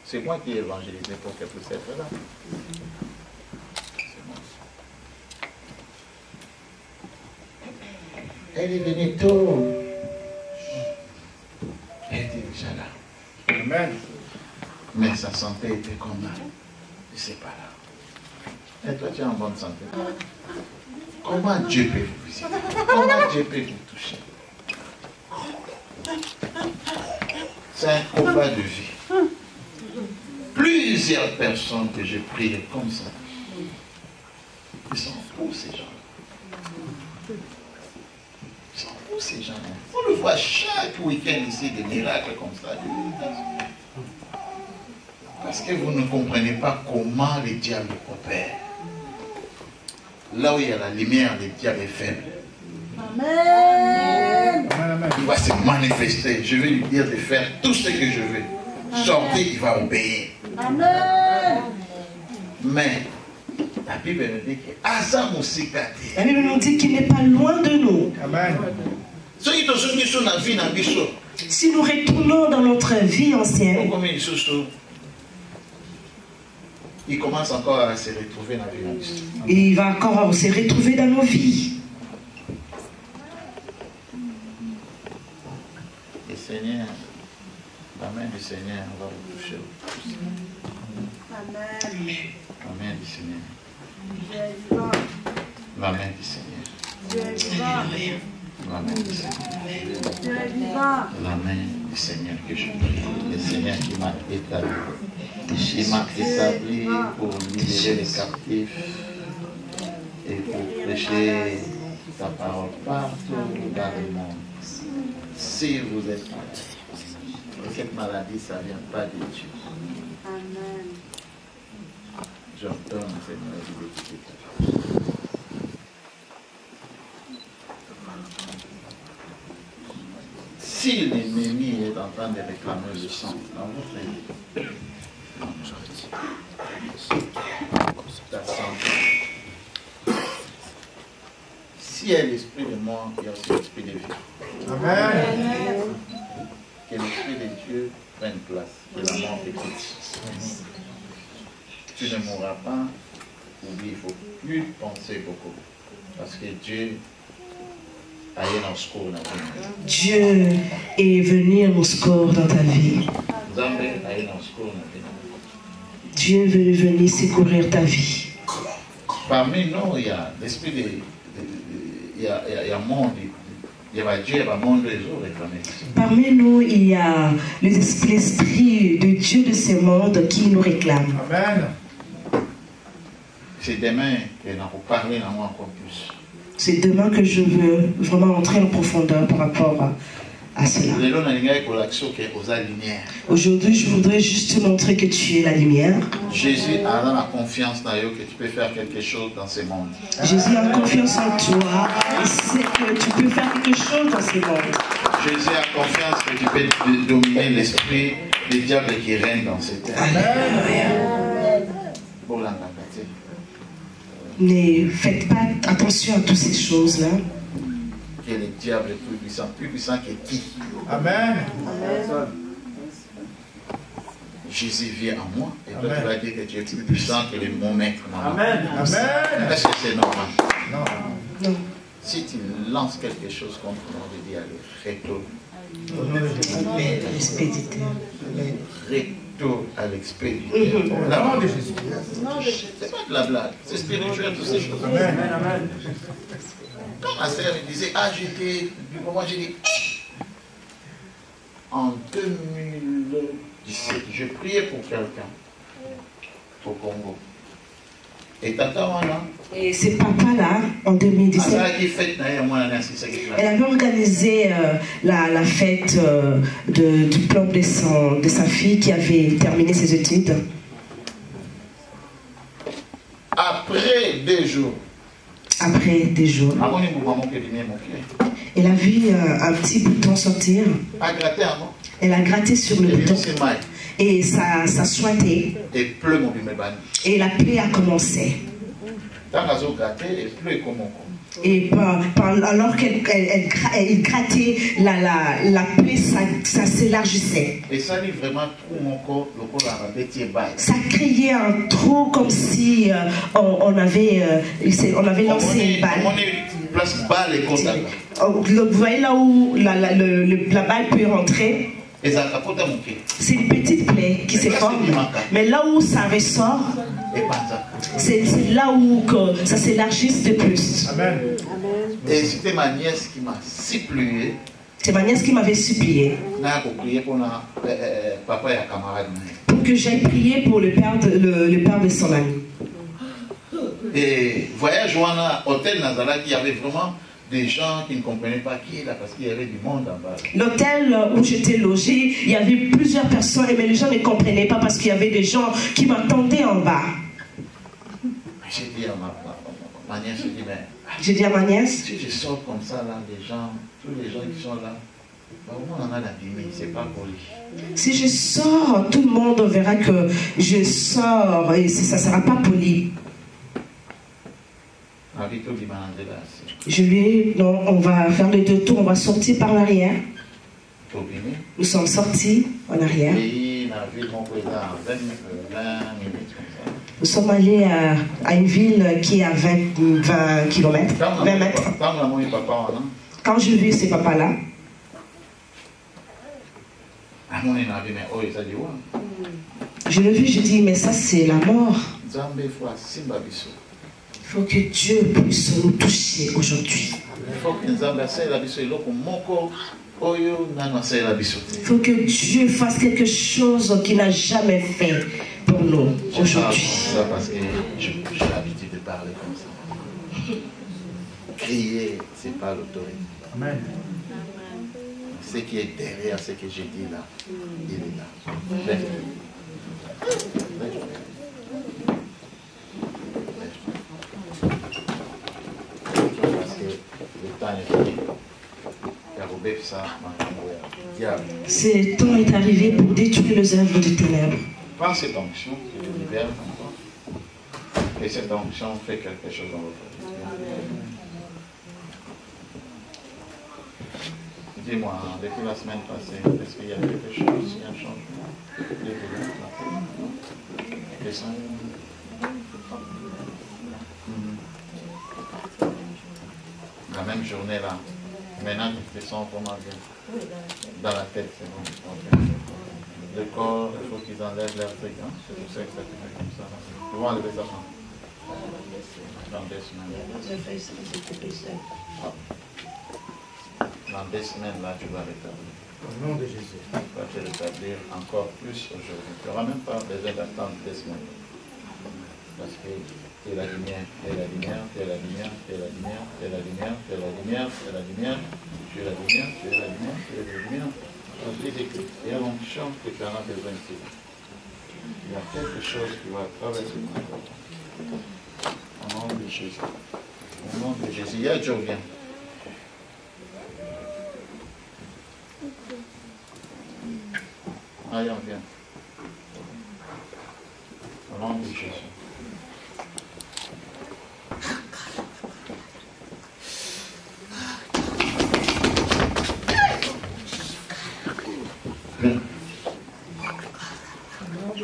C'est moi qui ai évangélisé pour qu'elle puisse être là. Elle est venue tôt. Elle était déjà là. Amen. Mais sa santé était comme là. Je ne sais pas là. Et toi, tu es en bonne santé. Comment Dieu peut vous visiter? Comment Dieu peut vous toucher? C'est un combat de vie. Plusieurs personnes que j'ai priées comme ça. Ils sont où ces gens? Ils sont où ces gens? On le voit chaque week-end ici, des miracles comme ça. Parce que vous ne comprenez pas comment le diable opère. Là où il y a la lumière, le diable est faible. Amen. Il va se manifester. Je vais lui dire de faire tout ce que je veux. Sortez, il va obéir. Amen. Mais la Bible nous dit que la Bible nous dit qu'il n'est pas loin de nous. Amen. Si nous retournons dans notre vie ancienne, il commence encore à se retrouver dans la vie. Et il va encore se retrouver dans nos vies. Et Seigneur, la main du Seigneur va vous toucher. Amen. La main du Seigneur. Dieu est vivant. La main du Seigneur. Dieu est vivant. La main du Seigneur. Dieu est vivant. La main du Seigneur que je prie. Le Seigneur qui m'a établi. Il m'a établi pour libérer les captifs et pour prêcher sa parole partout dans le monde. Si vous êtes malade, cette maladie, ça ne vient pas de Dieu. Amen. J'ordonne cette maladie de quitter. Si l'ennemi est en train de réclamer le sang dans votre vie, ta santé. S'il y a l'esprit de mort, il y a aussi l'esprit de vie. Amen. Que l'esprit de Dieu prenne place, que la mort te quitte. Tu ne mourras pas, oublie, il ne faut plus penser beaucoup. Parce que Dieu a eu un secours dans ta vie. Dieu est venu à mon secours dans ta vie. Dieu veut venir secourir ta vie. Parmi nous, il y a l'esprit de... Il y a monde. Il y a Dieu, il y a monde des autres réclamés. Parmi nous, il y a l'esprit de Dieu de ce monde qui nous réclame. Amen. C'est demain que nous allons parler encore plus. C'est demain que je veux vraiment entrer en profondeur par rapport à cela. Aujourd'hui, je voudrais juste te montrer que tu es la lumière. Jésus a la confiance dans toi que tu peux faire quelque chose dans ce monde. Jésus a confiance en toi et sait que tu peux faire quelque chose dans ce monde. Jésus a confiance que tu peux dominer l'esprit des diables qui règnent dans cette terre. Ne faites pas attention à toutes ces choses-là. Que le diable est plus puissant que qui? Amen. Jésus vient en moi et toi tu vas dire que tu es plus puissant que mon maître. Amen. Amen. Est-ce que c'est normal? Non. Non. Si tu lances quelque chose contre moi, je dis allez, retourne. L'expéditeur. Retourne à l'expéditeur. La mort de Jésus. C'est pas de la blague, c'est spirituel toutes ces choses. Amen. Amen. Quand ma sœur me disait, j'étais, moi j'ai dit, en 2017, je priais pour quelqu'un au Congo. Et tata Wana. Et c'est papa-là, en 2017, elle avait organisé la fête du diplôme de sa fille qui avait terminé ses études. Après 2 jours, elle a vu un petit bouton sortir. Elle a gratté sur le bouton. Et ça sointait. Et la plaie a commencé. Et alors qu'elle grattait, la plaie, ça s'élargissait. Et ça dit vraiment trop mon corps, le corps a rabattu. Ça créait un trou comme si on avait lancé une balle. Vous voyez là où la balle peut rentrer? C'est une petite plaie qui se forme. Mais là où ça ressort, c'est là où ça s'élargisse de plus. Amen. Et c'était ma nièce qui m'a supplié C'est ma nièce qui m'avait supplié pour que j'aille prier pour le père de son ami. Et voyage hôtel Nazareth, il y avait vraiment des gens qui ne comprenaient pas qui est là parce qu'il y avait du monde en bas. L'hôtel où j'étais logée, il y avait plusieurs personnes, mais les gens ne comprenaient pas parce qu'il y avait des gens qui m'attendaient en bas. J'ai dit à ma nièce, j'ai dit à ma nièce, si je sors comme ça, là, les gens, tous les gens qui sont là, au moins on a la dîme, c'est pas poli. Si je sors, tout le monde verra que je sors et ça ne sera pas poli. Je lui ai dit, non, on va faire les deux tours, on va sortir par l'arrière. Nous sommes sortis en arrière. Nous sommes allés à une ville qui est à 20 km, 20 mètres. Quand je vis ces papas-là, je l'ai vu, je dis, mais ça c'est la mort. Il faut que Dieu puisse nous toucher aujourd'hui. Il faut que Dieu fasse quelque chose qu'il n'a jamais fait pour nous aujourd'hui. Ça parce que j'ai l'habitude de parler comme ça. Crier, c'est pas l'autorité. Amen. Ce qui est derrière ce que j'ai dit là, il est là. Parce que le temps est fini. Ce temps est arrivé pour détruire les œuvres des ténèbres. Prends cette onction qui est l'univers encore. Et cette onction fait quelque chose dans votre vie. Dis-moi, depuis la semaine passée, est-ce qu'il y a quelque chose, il y a un changement? La même journée là, maintenant les sons vraiment bien. Dans la tête, c'est bon. Okay. Le corps, il faut qu'ils enlèvent leur truc. Hein? C'est pour ça que ça fait comme ça. Ils vont enlever ça quand? Dans 2 semaines. Dans 2 semaines, là, tu vas rétablir. Au nom de Jésus. Tu vas te rétablir encore plus aujourd'hui. Tu n'auras même pas besoin d'attendre 2 semaines. Parce que tu es la lumière, tu es la lumière, tu es la lumière, tu es la lumière, tu es la lumière, tu es la lumière, tu es la lumière, tu es la lumière, tu es la lumière, tu es la lumière. Il y a l'onction que tu en as besoin ici. Il y a quelque chose qui va traverser ton corps. Au nom de Jésus. Au nom de Jésus. Il y a Dieu vient. Allez, on vient. Au nom de Jésus. Bien.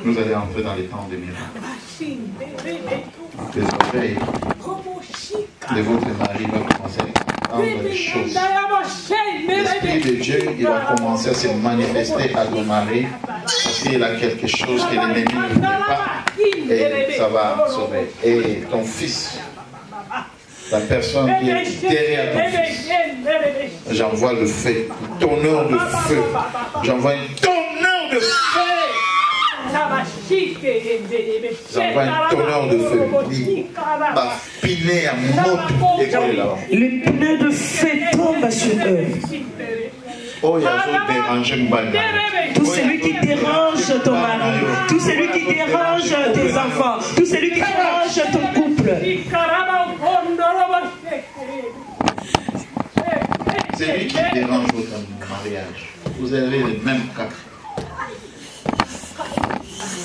Nous allons entrer dans les temps des miracles. Les oreilles de votre mari vont commencer à entendre des choses. L'Esprit de Dieu, il va commencer à se manifester à ton mari parce qu'il a quelque chose que l'ennemi ne veut pas et ça va sauver. Et ton fils, la personne qui est derrière ton fils, j'envoie le feu, un tonnerre de feu. J'envoie un tonnerre de feu. J'envoie un tonnerre de feu. Il va filer à moto et coller là-bas. Le pneu de feu tombe sur eux. Oh, il y a dérangé tout celui qui dérange ton mari, tout celui qui dérange tes enfants, tout celui qui dérange ton couple. C'est lui qui dérange votre mariage. Vous avez le même cas.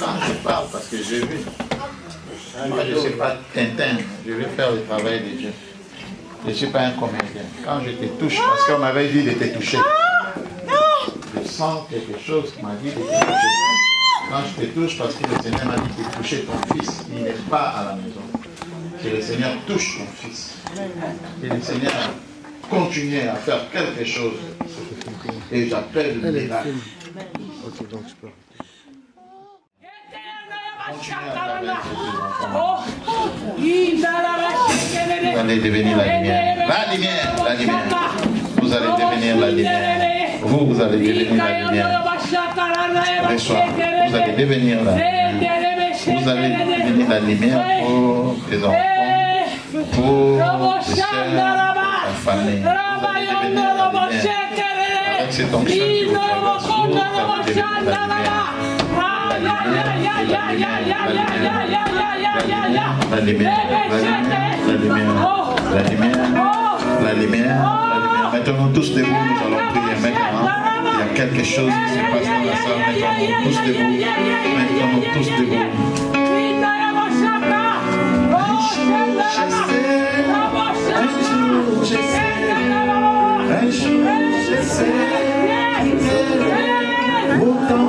Quand je parle, parce que j'ai vu. Moi, je ne suis pas Tintin. Je vais faire le travail de Dieu. Je ne suis pas un comédien. Quand je te touche, parce qu'on m'avait dit de te toucher. Je sens quelque chose qui m'a dit de te toucher. Quand je te touche, parce que le Seigneur m'a dit de toucher ton fils, il n'est pas à la maison. Que le Seigneur touche ton fils. Et le Seigneur continue à faire quelque chose. Et j'appelle le miracle. Ok, donc je peux. Vous allez devenir la lumière. La lumière, la lumière. Vous vous allez devenir la lumière. Vous allez devenir la lumière. Reçois, vous allez devenir la lumière. Vous allez devenir la lumière pour les enfants, pour les sœurs, la famille. Vous allez devenir la lumière. Avec cette onction que vous avez sur vous, vous allez devenir la lumière. La lumière, la lumière, la lumière, la lumière. Maintenant tous debout, nous allons prier maintenant. Il y a quelque chose qui se passe dans la salle. Maintenant tous debout. Maintenant tous debout. Un jour je sais, autant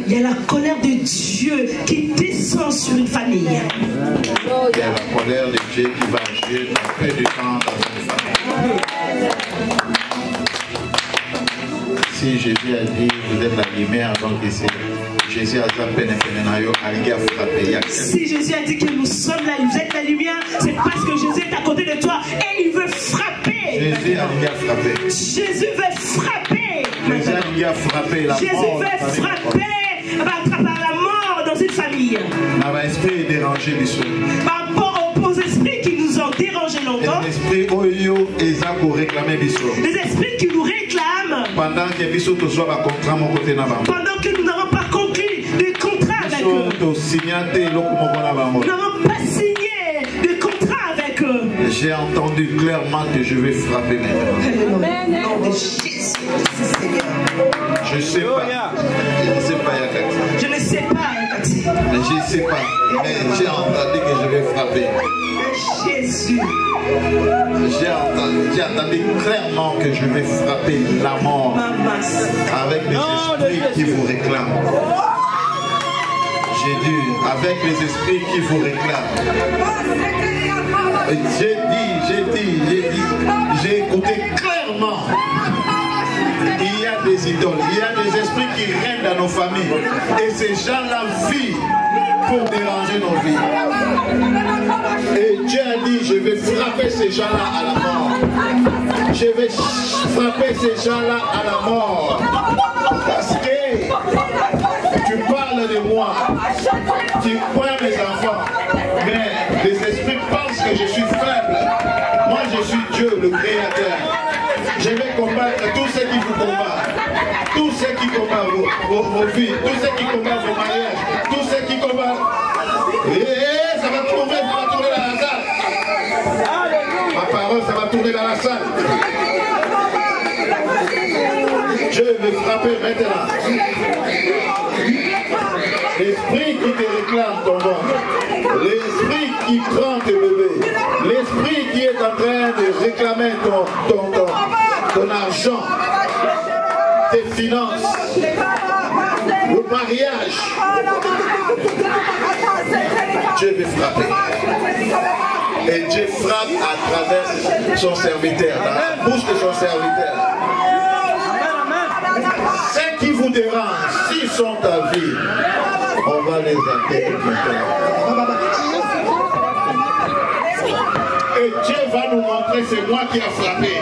Il y a la colère de Dieu qui descend sur une famille. Il y a la colère de Dieu qui va agir dans peu de temps dans une famille. Si Jésus a dit, vous êtes la lumière, donc ici, Jésus a dit, si Jésus a dit que nous sommes là, vous êtes la lumière, c'est parce que Jésus est à côté de toi et il veut frapper. Jésus a frappé. Jésus veut frapper. Jésus a frappé la Jésus mort. veut frapper par la mort dans une famille. Par l'esprit dérangé du soir. Par rapport aux esprits qui nous ont dérangé longtemps. Les esprits qui nous réclament. Pendant que nous n'avons pas conclu de contrat avec eux. Nous n'avons pas signé de contrat avec eux. J'ai entendu clairement que je vais frapper maintenant. Nom de Jésus. Je ne sais pas. Je ne sais pas, Yakati. Je ne sais pas, Yakati. Mais Je ne sais pas, mais j'ai entendu que je vais frapper. Jésus. J'ai entendu clairement que je vais frapper la mort avec les esprits qui vous réclament. J'ai dit, avec les esprits qui vous réclament. J'ai écouté clairement. Il y a des idoles, il y a des esprits qui règnent dans nos familles. Et ces gens-là vivent pour déranger nos vies. Et Dieu a dit, je vais frapper ces gens-là à la mort. Je vais frapper ces gens-là à la mort. Parce que tu parles de moi. Tu crois mes enfants. Mais les esprits pensent que je suis faible. Moi, je suis Dieu, le Créateur. Je vais combattre tous ceux qui vous combattent. Tous ceux qui combattent vos vies. Tous ceux qui combattent vos mariages. Tous ceux qui combattent. Et ça va tourner dans la salle. Ma parole, ça va tourner dans la salle. Je vais frapper maintenant. L'esprit qui te réclame ton ventre. L'esprit qui prend tes bébés. L'esprit qui est en train de réclamer ton argent, tes finances, le mariage. Dieu veut frapper. Et Dieu frappe à travers son serviteur, dans la bouche de son serviteur. Ceux qui vous dérangent, s'ils sont à vie, on va les enterrer maintenant. Et Dieu va nous montrer, c'est moi qui ai frappé.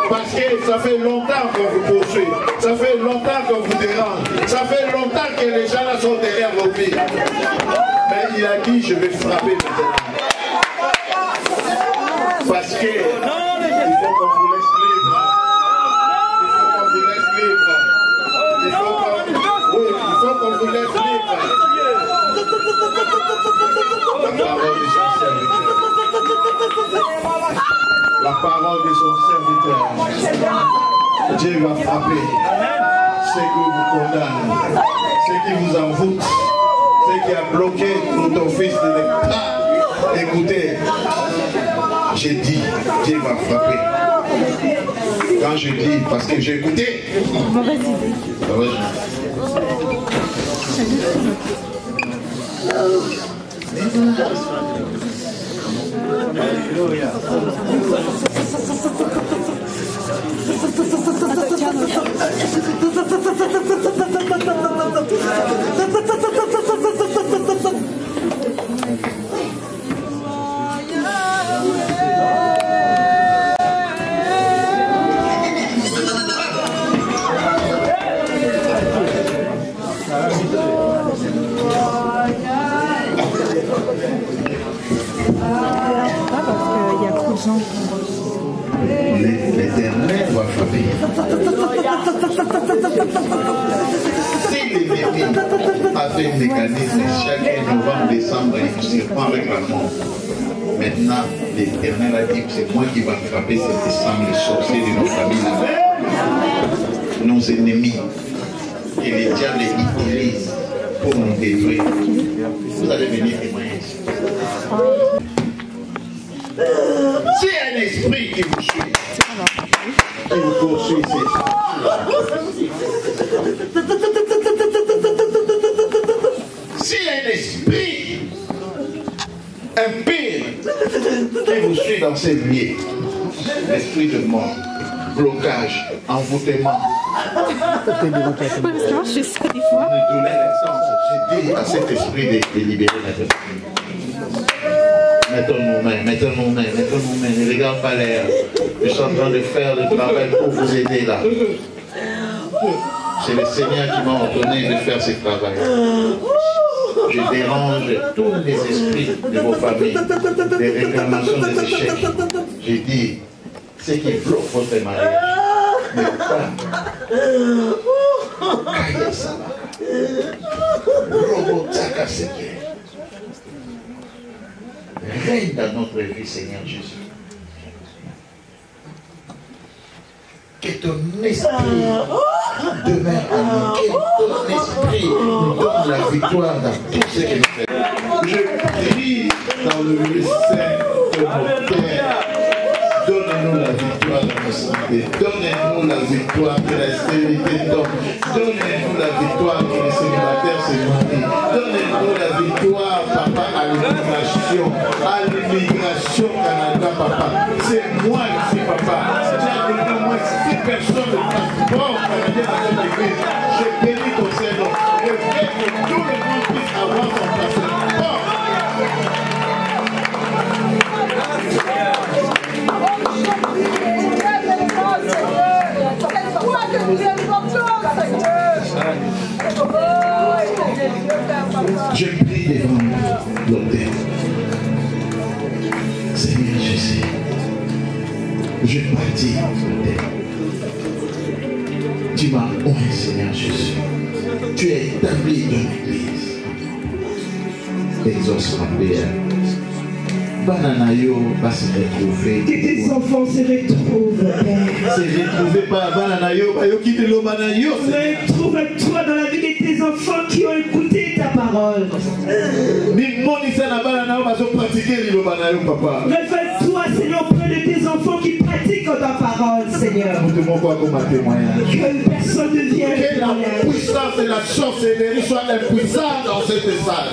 Parce que ça fait longtemps qu'on vous poursuit. Ça fait longtemps qu'on vous dérange. Ça fait longtemps que les gens là sont derrière vos vies. Mais il a dit, je vais frapper maintenant. Parce que il faut qu'on vous laisse libre. Il faut qu'on vous laisse libre. Il faut qu'on vous laisse libre. La parole de son serviteur. La parole de son serviteur. Dieu va frapper ceux qui vous condamnent, ceux qui vous envoûtent, ceux qui a bloqué pour ton fils de ne pas écouter. J'ai dit, Dieu va frapper. Quand je dis, parce que j'ai écouté. Mauvaise idée. L'Éternel va frapper. Si l'ennemi a fait un mécanisme chaque novembre, décembre, il se prend avec la mort. Maintenant, l'Éternel a dit que c'est moi qui va frapper cet décembre, les sorciers de nos familles, nos ennemis, que les diables utilisent pour nous détruire. Vous allez venir témoigner. C'est un esprit qui vous suit, qui vous poursuit, c'est un esprit impur qui vous suit dans ces lieux, l'esprit de mort, blocage, envoûtement. Parce que moi je fais ça des fois. J'ai dit à cet esprit de libérer la personne. Mettons nos mains, mettons nos mains, mettons nos mains. Ne regarde pas l'air. Je suis en train de faire le travail pour vous aider là. C'est le Seigneur qui m'a ordonné de faire ce travail. Je dérange tous les esprits de vos familles, des réclamations des échecs. J'ai dit, ce qui bloque votre mariage, mais pas. Kaya Sabaka. Robotaka Seigneur. Règne dans notre vie, Seigneur Jésus. Que ton esprit demeure en nous. Que ton esprit nous donne la victoire dans tout ce que nous faisons. Je prie dans le lieu saint de nos terres. Donnez-nous la victoire dans nos santé. Donnez-nous la victoire de la stérilité d'homme. Donnez-nous la victoire que les célibataires se marient. Donnez-nous la victoire, papa, à l'immigration. À l'immigration Canada, papa. C'est moi ici, papa. J'ai donné au moins 6 personnes de passeport canadien dans cette église. Je bénis ton Seigneur. Je veux que tout le monde puisse avoir son passeport. Je prie devant l'autel. Seigneur Jésus, je bâtis l'autel. Tu m'as oint, Seigneur Jésus. Tu es établi dans l'église. Exauce ma prière. Bananayo va se retrouver. Que tes enfants se retrouvent, Père. Se retrouver par Bananayo, quitte le Bananayo. Retrouve-toi dans la vie de tes enfants qui ont écouté ta parole. Révèle-toi, Seigneur, auprès de tes enfants qui pratiquent ta parole, Seigneur. Que personne ne vienne. Que la puissance et la sorcellerie soient impuissantes dans cette salle.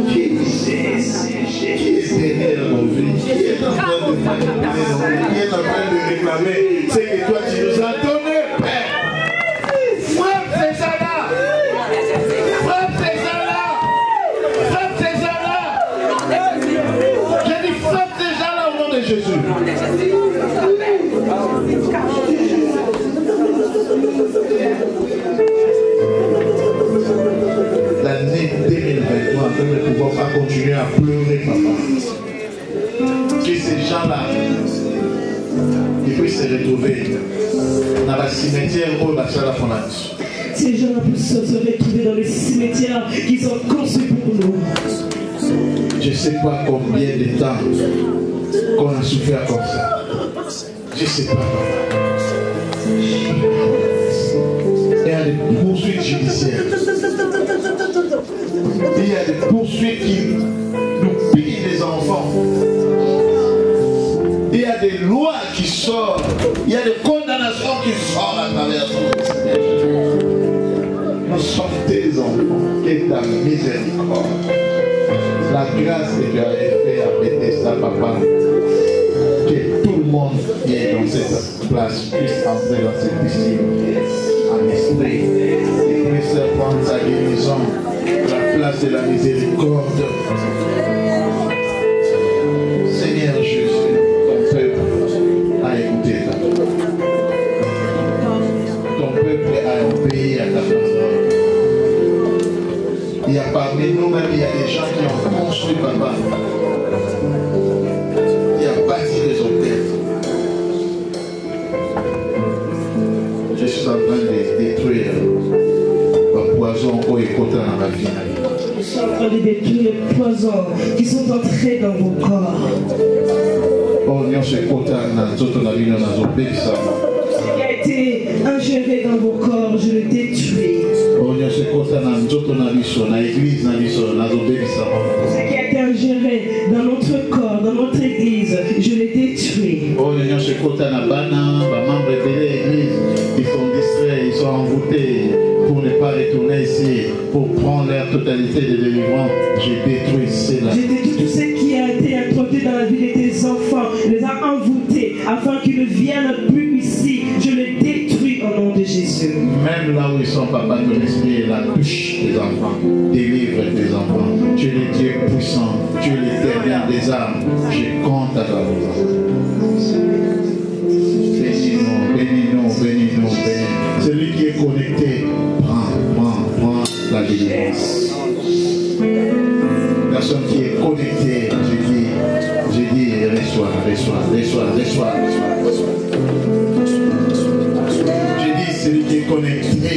Qui est derrière nos vies? Qui est en train de manipuler nos vies? Qui est en train de réclamer ce que toi tu nous as donné, Père? Frappe ces gens-là! Frappe ces gens-là! Frappe ces gens-là! J'ai dit frappe ces gens-là au nom de Jésus. L'année 2023, nous ne pouvons pas continuer à pleurer, papa. Que ces gens-là, ils puissent se retrouver dans le cimetière où la salle a fondation. Ces gens-là puissent se retrouver dans les cimetières qu'ils ont conçus pour nous. Je ne sais pas combien de temps qu'on a souffert comme ça. Je ne sais pas, papa. Il y a des poursuites judiciaires. Il y a des poursuites qui nous pillent les enfants. Il y a des lois qui sortent. Il y a des condamnations qui sortent à travers tout. Nous sommes tes enfants et ta miséricorde. La grâce que tu avais fait à Bethesda, papa. Que tout le monde qui est dans cette place puisse entrer dans cette piscine en esprit et puisse prendre sa guérison. La place de la miséricorde. Seigneur Jésus, ton peuple a écouté ta parole. Ton peuple a obéi à ta parole. Il y a parmi nous-mêmes, il y a des gens qui ont construit, papa. Il y a bâti des hôtels. Je suis en train de détruire le poison au écoutant dans ma vie. Je suis en train de détruire les poisons qui sont entrés dans vos corps. Oh, nous sommes contents dans toute la vie, dans nos pays. Ce qui a été ingéré dans vos corps, je le détruis. Oh, nous sommes contents dans toute la vie, dans l'église, dans nos pays. Ce qui a été ingéré dans notre corps, dans notre église, je le détruis. Oh, nous sommes contents dans les membres de l'église. Ils sont distraits, ils sont envoûtés pour ne pas retourner ici, pour prendre leur totalité de délivrance. Je détruis cela. Je détruis tout ce qui a été introduit dans la vie de tes enfants, les a envoûtés afin qu'ils ne viennent plus ici. Je le détruis au nom de Jésus. Même là où ils sont, papa, ton esprit est la touche des enfants, délivre tes enfants. Tu es le Dieu puissant, tu es l'éternel des âmes. Je compte à ta voix. Bénis-nous, bénis-nous, bénis-nous, bénis. Celui qui est connecté, prends la délivrance. Personne qui est connecté, je dis, reçois. Je dis, celui qui est connecté,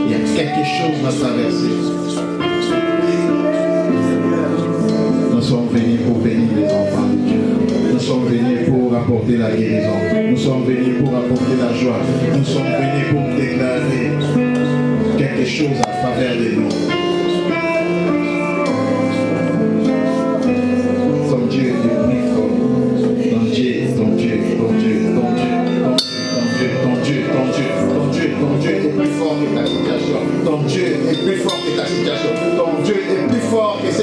il y a quelque chose à traverser. Nous sommes venus pour bénir les enfants de Dieu. Nous sommes venus pour apporter la guérison. Nous sommes venus pour apporter la joie. Nous sommes venus pour déclarer fort que ta situation. Ton Dieu est plus fort que ta situation. Ton Dieu est plus fort que ce